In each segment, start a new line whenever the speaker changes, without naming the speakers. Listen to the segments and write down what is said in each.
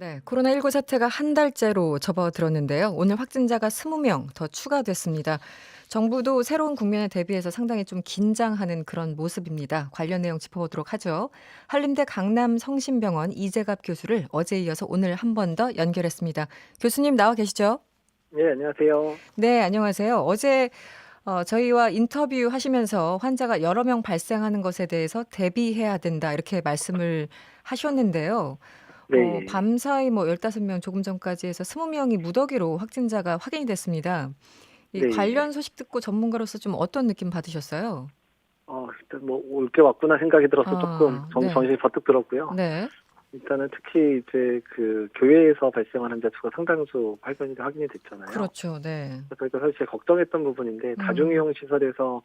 네, 코로나19 사태가 한 달째로 접어들었는데요. 오늘 확진자가 20명 더 추가됐습니다. 정부도 새로운 국면에 대비해서 상당히 좀 긴장하는 그런 모습입니다. 관련 내용 짚어보도록 하죠. 한림대 강남성심병원 이재갑 교수를 어제에 이어서 오늘 한 번 더 연결했습니다. 교수님 나와 계시죠?
네, 안녕하세요.
네, 안녕하세요. 어제 저희와 인터뷰 하시면서 환자가 여러 명 발생하는 것에 대해서 대비해야 된다 이렇게 말씀을 하셨는데요.
네.
밤사이 15명 조금 전까지 해서 20명이 무더기로 확진자가 확인이 됐습니다. 이
네.
관련 소식 듣고 전문가로서 좀 어떤 느낌 받으셨어요?
일단 올 게 왔구나 생각이 들어서 조금
아, 네.
정신이 버뜩 들었고요.
네.
일단은 특히 이제 그 교외에서 발생하는 환자 수가 상당수 발견이 확인이 됐잖아요.
그렇죠. 네.
그래서 이거 사실 걱정했던 부분인데
음.
다중이용 시설에서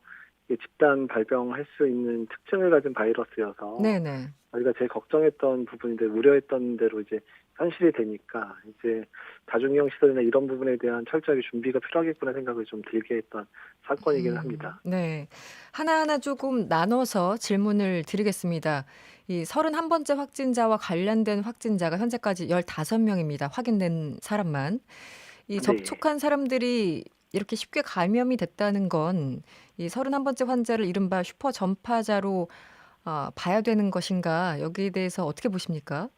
이게 집단 발병할 수 있는 특징을 가진 바이러스여서
네네.
저희가 제일 걱정했던 부분인데 우려했던 대로 이제 현실이 되니까 이제 다중이용 시설이나 이런 부분에 대한 철저하게 준비가 필요하겠구나 생각을 좀 들게 했던 사건이기는 합니다.
네. 하나하나 조금 나눠서 질문을 드리겠습니다. 이 31번째 확진자와 관련된 확진자가 현재까지 15명입니다. 확인된 사람만. 이
네.
접촉한 사람들이 이렇게 쉽게 감염이 됐다는 건 이 31번째 환자를 이른바 슈퍼 전파자로 봐야 되는 것인가? 여기에 대해서 어떻게 보십니까?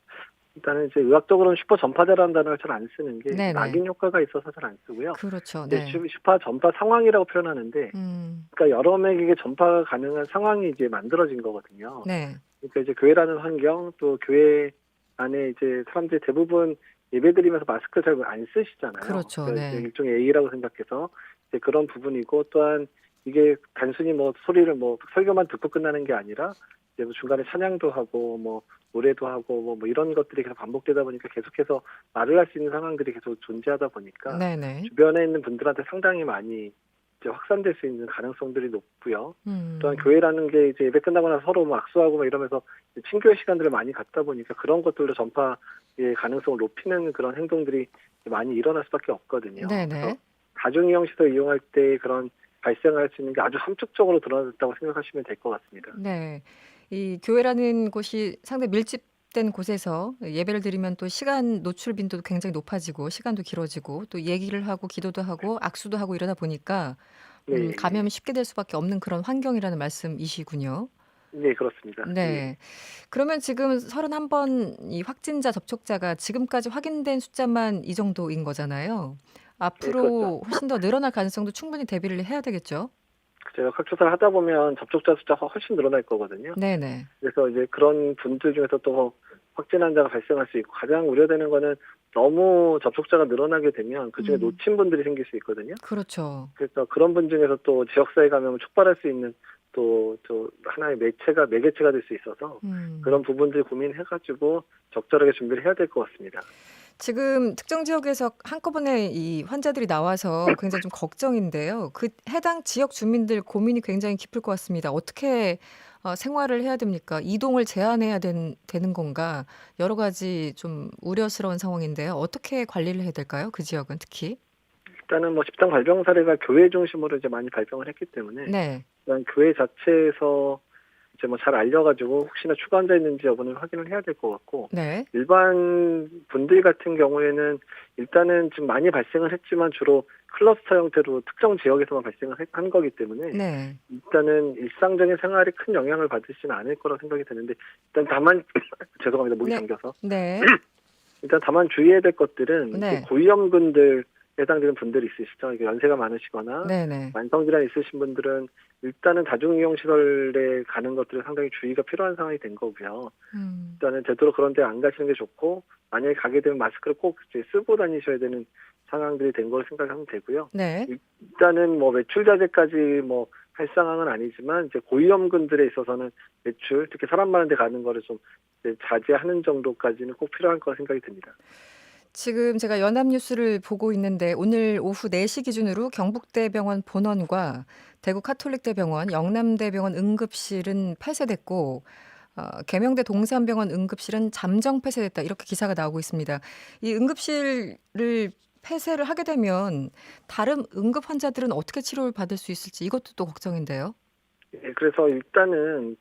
일단은 이제 의학적으로는 슈퍼 전파자라는 단어를 잘 안 쓰는 게
네네.
낙인 효과가 있어서 잘 안 쓰고요.
그렇죠.
이제
네.
슈퍼 전파 상황이라고 표현하는데,
음.
그러니까 여러 명에게 전파가 가능한 상황이 이제 만들어진 거거든요.
네.
그러니까 이제 교회라는 환경, 또 교회 안에 이제 사람들이 대부분 예배드리면서 마스크 잘 안 쓰시잖아요.
그렇죠.
그러니까 이제
네.
일종의 예의라고 생각해서 이제 그런 부분이고, 또한 이게 단순히 소리를 설교만 듣고 끝나는 게 아니라 이제 중간에 찬양도 하고 노래도 하고 이런 것들이 계속 반복되다 보니까 계속해서 말을 할 수 있는 상황들이 계속 존재하다 보니까
네네.
주변에 있는 분들한테 상당히 많이 이제 확산될 수 있는 가능성들이 높고요. 또한
음.
교회라는 게 이제 예배 끝나고 나서 서로 악수하고 이러면서 친교의 시간들을 많이 갖다 보니까 그런 것들로 전파의 가능성을 높이는 그런 행동들이 많이 일어날 수밖에 없거든요. 그래서
네네.
다중이용 시설 이용할 때 그런 발생할 수 있는 게 아주 함축적으로 드러났다고 생각하시면 될 것 같습니다.
네. 이 교회라는 곳이 상당히 밀집된 곳에서 예배를 드리면 또 시간 노출 빈도도 굉장히 높아지고 시간도 길어지고 또 얘기를 하고 기도도 하고 악수도 하고 이러다 보니까
네.
감염이 쉽게 될 수밖에 없는 그런 환경이라는 말씀이시군요.
네, 그렇습니다. 예.
네. 그러면 지금 31번 이 확진자 접촉자가 지금까지 확인된 숫자만 이 정도인 거잖아요.
네, 그렇죠.
앞으로 훨씬 더 늘어날 가능성도 충분히 대비를 해야 되겠죠?
제가 각조사를 하다 보면 접촉자 숫자가 훨씬 늘어날 거거든요.
네네.
그래서 이제 그런 분들 중에서 또 확진 환자가 발생할 수 있고, 가장 우려되는 거는 너무 접촉자가 늘어나게 되면 그중에
음.
놓친 분들이 생길 수 있거든요.
그렇죠.
그래서 그런 분 중에서 또 지역사회 감염을 촉발할 수 있는 또 하나의 매개체가 될 수 있어서
음.
그런 부분들 고민해가지고 적절하게 준비를 해야 될 것 같습니다.
지금 특정 지역에서 한꺼번에 이 환자들이 나와서 굉장히 좀 걱정인데요. 그 해당 지역 주민들 고민이 굉장히 깊을 것 같습니다. 어떻게 생활을 해야 됩니까? 이동을 제한해야 되는 건가? 여러 가지 좀 우려스러운 상황인데요. 어떻게 관리를 해야 될까요? 그 지역은 특히.
일단은 집단 발병 사례가 교회 중심으로 이제 많이 발병을 했기 때문에
네.
일단 교회 자체에서 이제 잘 알려가지고 혹시나 추가 환자 있는지 여부는 확인을 해야 될 것 같고,
네.
일반 분들 같은 경우에는 일단은 지금 많이 발생을 했지만 주로 클러스터 형태로 특정 지역에서만 발생을 한 거기 때문에
네.
일단은 일상적인 생활에 큰 영향을 받으지는 않을 거라고 생각이 드는데, 일단 다만 죄송합니다, 목이
네.
잠겨서.
네.
일단 다만 주의해야 될 것들은 이제
네.
고위험군들 해당되는 분들이 있으시죠. 이게 연세가 많으시거나
네네.
만성질환 있으신 분들은 일단은 다중이용 시설에 가는 것들은 상당히 주의가 필요한 상황이 된 거고요.
음.
일단은 되도록 그런 데 안 가시는 게 좋고, 만약에 가게 되면 마스크를 꼭 이제 쓰고 다니셔야 되는 상황들이 된 걸 생각하면 되고요.
네.
일단은 외출 자제까지 할 상황은 아니지만 이제 고위험군들에 있어서는 외출, 특히 사람 많은 데 가는 거를 좀 이제 자제하는 정도까지는 꼭 필요할 거라 생각이 듭니다.
지금 제가 연합뉴스를 보고 있는데 오늘 오후 4시 기준으로 경북대병원 본원과 대구 카톨릭대병원, 영남대병원 응급실은 폐쇄됐고 계명대 동산병원 응급실은 잠정 폐쇄됐다. 이렇게 기사가 나오고 있습니다. 이 응급실을 폐쇄를 하게 되면 다른 응급 환자들은 어떻게 치료를 받을 수 있을지 이것도 또 걱정인데요.
예, 그래서 일단은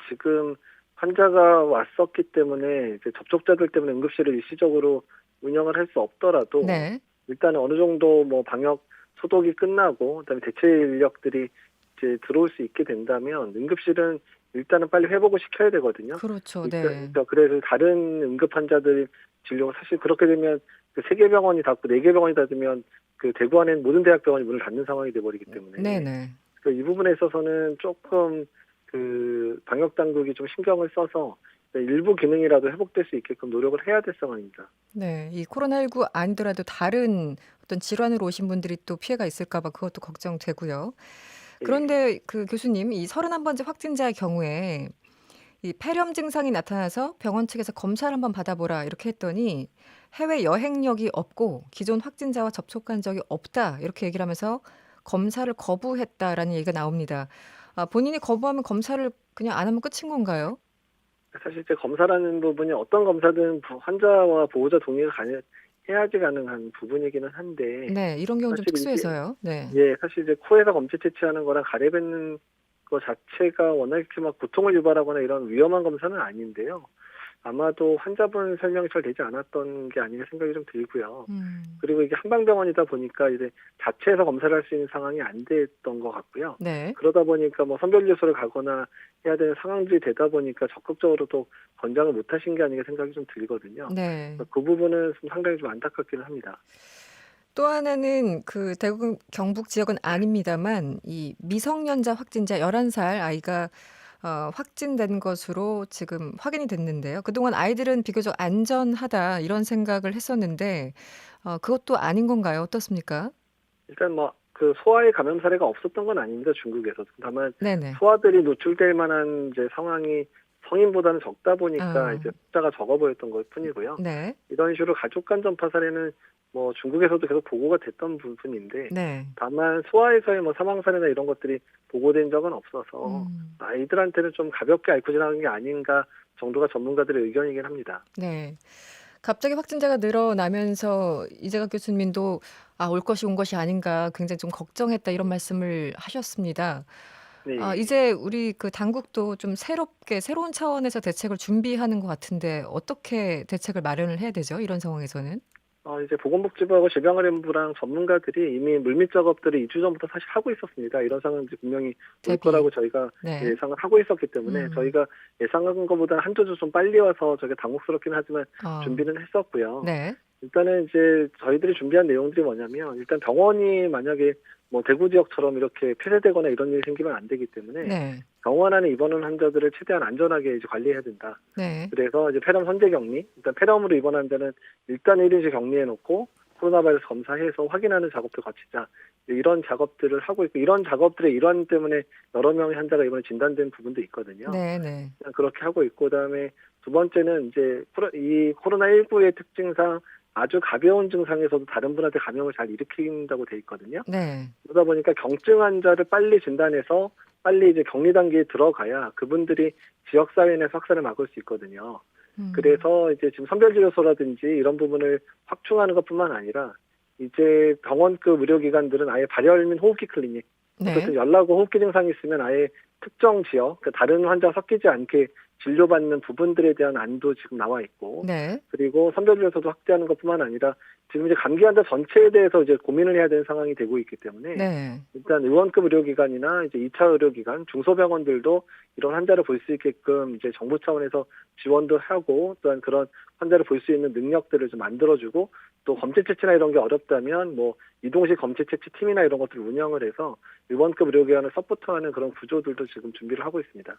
지금 환자가 왔었기 때문에 이제 접촉자들 때문에 응급실을 일시적으로 운영을 할 수 없더라도
네.
일단 어느 정도 뭐 방역 소독이 끝나고 그다음에 대체 인력들이 이제 들어올 수 있게 된다면 응급실은 일단은 빨리 회복을 시켜야 되거든요.
그렇죠.
일단
네.
그러니까 그래서 다른 응급 환자들 진료 사실 그렇게 되면 그 3개 병원이 닫고 4개 병원이 닫으면 그 대구 안에는 모든 대학병원이 문을 닫는 상황이 돼 버리기 때문에
네네.
그 이 부분에 있어서는 조금 그 방역 당국이 좀 신경을 써서 일부 기능이라도 회복될 수 있게끔 노력을 해야 될 상황입니다.
네. 이 코로나19 아니더라도 다른 어떤 질환으로 오신 분들이 또 피해가 있을까 봐 그것도 걱정되고요.
예.
그런데 그 교수님 이 31번째 확진자의 경우에 이 폐렴 증상이 나타나서 병원 측에서 검사를 한번 받아보라 이렇게 했더니 해외 여행력이 없고 기존 확진자와 접촉한 적이 없다 이렇게 얘기를 하면서 검사를 거부했다라는 얘기가 나옵니다. 아, 본인이 거부하면 검사를 그냥 안 하면 끝인 건가요?
사실 이제 검사라는 부분이 어떤 검사든 환자와 보호자 동의가 해야지 가능한 부분이기는 한데
네, 이런 경우는 좀
사실 이게
특수해서요. 네.
예, 사실 이제 코에서 검체 채취하는 거랑 가래뱉는 거 자체가 워낙 이렇게 막 고통을 유발하거나 이런 위험한 검사는 아닌데요. 아마도 환자분 설명이 잘 되지 않았던 게 아닌가 생각이 좀 들고요.
음.
그리고 이게 한방병원이다 보니까 이제 자체에서 검사를 할 수 있는 상황이 안 됐던 것 같고요.
네.
그러다 보니까 뭐 선별유소를 가거나 해야 되는 상황들이 되다 보니까 적극적으로 또 권장을 못 하신 게 아닌가 생각이 좀 들거든요.
네.
그 부분은 좀 상당히 좀 안타깝기는 합니다.
또 하나는 그 대구 경북 지역은 아닙니다만 이 미성년자 확진자 11살 아이가 확진된 것으로 지금 확인이 됐는데요. 그동안 아이들은 비교적 안전하다 이런 생각을 했었는데 그것도 아닌 건가요? 어떻습니까?
일단 뭐 그 소아의 감염 사례가 없었던 건 아닙니다. 중국에서. 다만
네네.
소아들이 노출될 만한 이제 상황이 성인보다는 적다 보니까
아,
이제 숫자가 적어 보였던 것 뿐이고요.
네.
이런 식으로 가족 간 전파 사례는 뭐 중국에서도 계속 보고가 됐던 부분인데
네.
다만 소아에서의 뭐 사망 사례나 이런 것들이 보고된 적은 없어서
음,
아이들한테는 좀 가볍게 앓고 지나간 게 아닌가 정도가 전문가들의 의견이긴 합니다.
네. 갑자기 확진자가 늘어나면서 이재갑 교수님도 올 것이 온 것이 아닌가 굉장히 좀 걱정했다 이런 말씀을 하셨습니다.
네.
이제 우리 그 당국도 좀 새롭게 새로운 차원에서 대책을 준비하는 것 같은데 어떻게 대책을 마련을 해야 되죠? 이런 상황에서는?
이제 보건복지부하고 질병관리본부랑 전문가들이 이미 물밑 작업들을 2주 전부터 사실 하고 있었습니다. 이런 상황이 분명히 올
대비.
거라고 저희가
네.
예상을 하고 있었기 때문에
음.
저희가 예상한 것보다 한두 주 좀 빨리 와서 저게 당혹스럽긴 하지만
아,
준비는 했었고요.
네.
일단은 이제 저희들이 준비한 내용들이 뭐냐면 일단 병원이 만약에 뭐 대구 지역처럼 이렇게 폐쇄되거나 이런 일이 생기면 안 되기 때문에
네.
병원 안에 입원한 환자들을 최대한 안전하게 이제 관리해야 된다.
네.
그래서 이제 폐렴 선제 격리, 일단 폐렴으로 입원한 자는 일단 1인실 격리해 놓고 코로나 바이러스 검사해서 확인하는 작업도 거치자. 이런 작업들을 하고 있고 이런 작업들의 일환 때문에 여러 명의 환자가 이번에 진단된 부분도 있거든요.
네. 네.
그냥 그렇게 하고 있고 그다음에 두 번째는 이제 이 코로나19의 특징상 아주 가벼운 증상에서도 다른 분한테 감염을 잘 일으킨다고 돼 있거든요.
네.
그러다 보니까 경증 환자를 빨리 진단해서 빨리 이제 격리 단계에 들어가야 그분들이 지역 사회 내에서 확산을 막을 수 있거든요.
음.
그래서 이제 지금 선별진료소라든지 이런 부분을 확충하는 것뿐만 아니라 이제 병원급 의료기관들은 아예 발열 및 호흡기 클리닉,
네.
어쨌든 열나고 호흡기 증상이 있으면 아예 특정 지역, 그러니까 다른 환자 섞이지 않게 진료받는 부분들에 대한 안도 지금 나와 있고,
네.
그리고 선별진료소도 확대하는 것뿐만 아니라 지금 이제 감기 환자 전체에 대해서 이제 고민을 해야 되는 상황이 되고 있기 때문에
네.
일단 의원급 의료기관이나 이제 2차 의료기관, 중소병원들도 이런 환자를 볼 수 있게끔 이제 정부 차원에서 지원도 하고 또한 그런 환자를 볼 수 있는 능력들을 좀 만들어주고 또 검체 채취나 이런 게 어렵다면 뭐 이동식 검체 채취 팀이나 이런 것들을 운영을 해서 의원급 의료기관을 서포트하는 그런 구조들도 지금 준비를 하고 있습니다.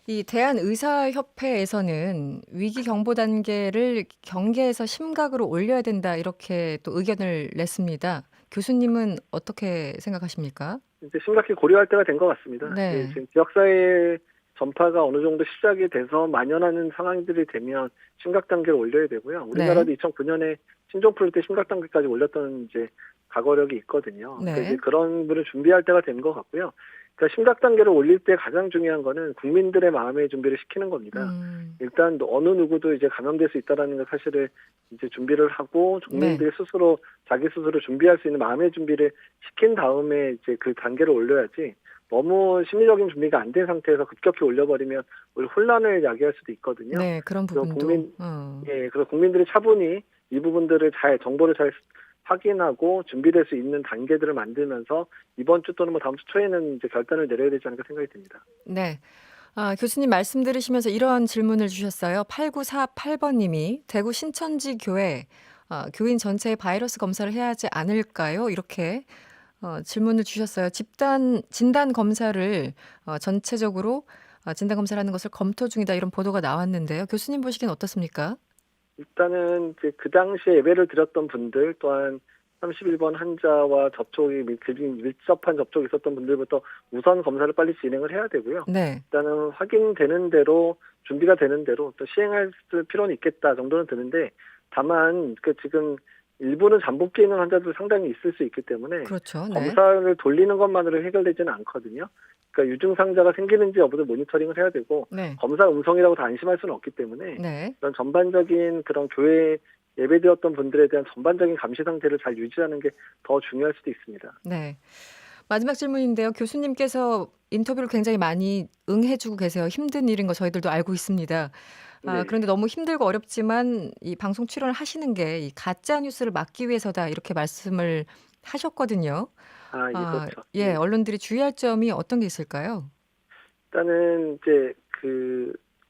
이 대한의사협회에서는 위기 경보 단계를 경계에서 심각으로 올려야 된다 이렇게 또 의견을 냈습니다. 교수님은 어떻게 생각하십니까?
이제 심각히 고려할 때가 된 것 같습니다. 이제
네.
지금 지역사회 전파가 어느 정도 시작이 돼서 만연하는 상황들이 되면 심각 단계를 올려야 되고요.
네.
우리나라도 2009년에 신종플루 때 심각 단계까지 올렸던 이제 과거력이 있거든요. 그러니까 이제
네.
그런 분을 준비할 때가 된 것 같고요. 그러니까 심각 단계를 올릴 때 가장 중요한 거는 국민들의 마음의 준비를 시키는 겁니다.
음.
일단 어느 누구도 이제 감염될 수 있다라는 걸 사실을 이제 준비를 하고
네.
국민들이 스스로 자기 스스로 준비할 수 있는 마음의 준비를 시킨 다음에 이제 그 단계를 올려야지 너무 심리적인 준비가 안 된 상태에서 급격히 올려버리면 오히려 혼란을 야기할 수도 있거든요.
네, 그런
그래서
부분도.
그래서 국민들이 차분히 이 부분들을 정보를 잘 확인하고 준비될 수 있는 단계들을 만들면서 이번 주 또는 뭐 다음 주 초에는 이제 결단을 내려야 되지 않을까 생각이 듭니다.
네. 교수님 말씀 들으시면서 이런 질문을 주셨어요. 8948번 님이 대구 신천지 교회 교인 전체의 바이러스 검사를 해야 하지 않을까요? 이렇게 질문을 주셨어요. 진단 검사를 전체적으로 진단 검사를 하는 것을 검토 중이다 이런 보도가 나왔는데요. 교수님 보시기엔 어떻습니까?
일단은 이제 그 당시에 예배를 드렸던 분들 또한 31번 환자와 밀접한 접촉이 있었던 분들부터 우선 검사를 빨리 진행을 해야 되고요.
네.
일단은 확인되는 대로 준비가 되는 대로 또 시행할 필요는 있겠다 정도는 드는데 다만 지금 일부는 잠복기에 있는 환자들 상당히 있을 수 있기 때문에
그렇죠. 네.
검사를 돌리는 것만으로 해결되지는 않거든요. 그러니까 유증상자가 생기는지 여부를 모니터링을 해야 되고
네.
검사 음성이라고 다 안심할 수는 없기 때문에
네.
그런 전반적인 그런 교회 예배드렸던 분들에 대한 전반적인 감시 상태를 잘 유지하는 게 더 중요할 수도 있습니다.
네. 마지막 질문인데요. 교수님께서 인터뷰를 굉장히 많이 응해주고 계세요. 힘든 일인 거 저희들도 알고 있습니다.
네.
그런데 너무 힘들고 어렵지만 이 방송 출연을 하시는 게 이 가짜 뉴스를 막기 위해서다 이렇게 말씀을 하셨거든요.
그렇죠.
예,
네.
언론들이 주의할 점이 어떤 게 있을까요?
일단은 이제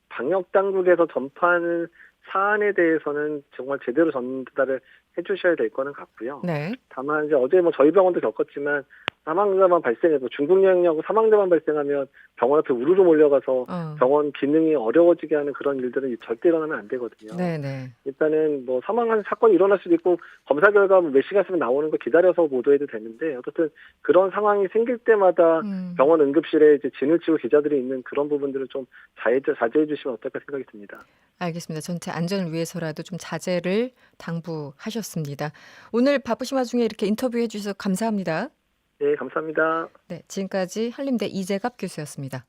방역 당국에서 전파하는 사안에 대해서는 정말 제대로 전달을 해주셔야 될 거는 같고요.
네.
다만 이제 어제 저희 병원도 겪었지만 사망자만 발생해도 중국 여행하고 사망자만 발생하면 병원 앞에 우르르 몰려가서 병원 기능이 어려워지게 하는 그런 일들은 절대 일어나면 안 되거든요.
네네. 일단은
사망한 사건이 일어날 수도 있고 검사 결과 몇 시간 있으면 나오는 거 기다려서 보도해도 되는데 어쨌든 그런 상황이 생길 때마다 병원 응급실에 이제 진을 치고 기자들이 있는 그런 부분들을 좀 자제해 주시면 어떨까 생각이 듭니다.
알겠습니다. 전체 안전을 위해서라도 좀 자제를 당부하셨습니다. 오늘 바쁘신 와중에 이렇게 인터뷰해 주셔서 감사합니다.
네, 감사합니다.
네, 지금까지 한림대 이재갑 교수였습니다.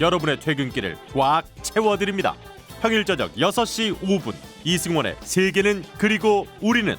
여러분의 퇴근길을 꽉 채워드립니다. 평일 저녁 6시 5분 이승원의 세계는 그리고 우리는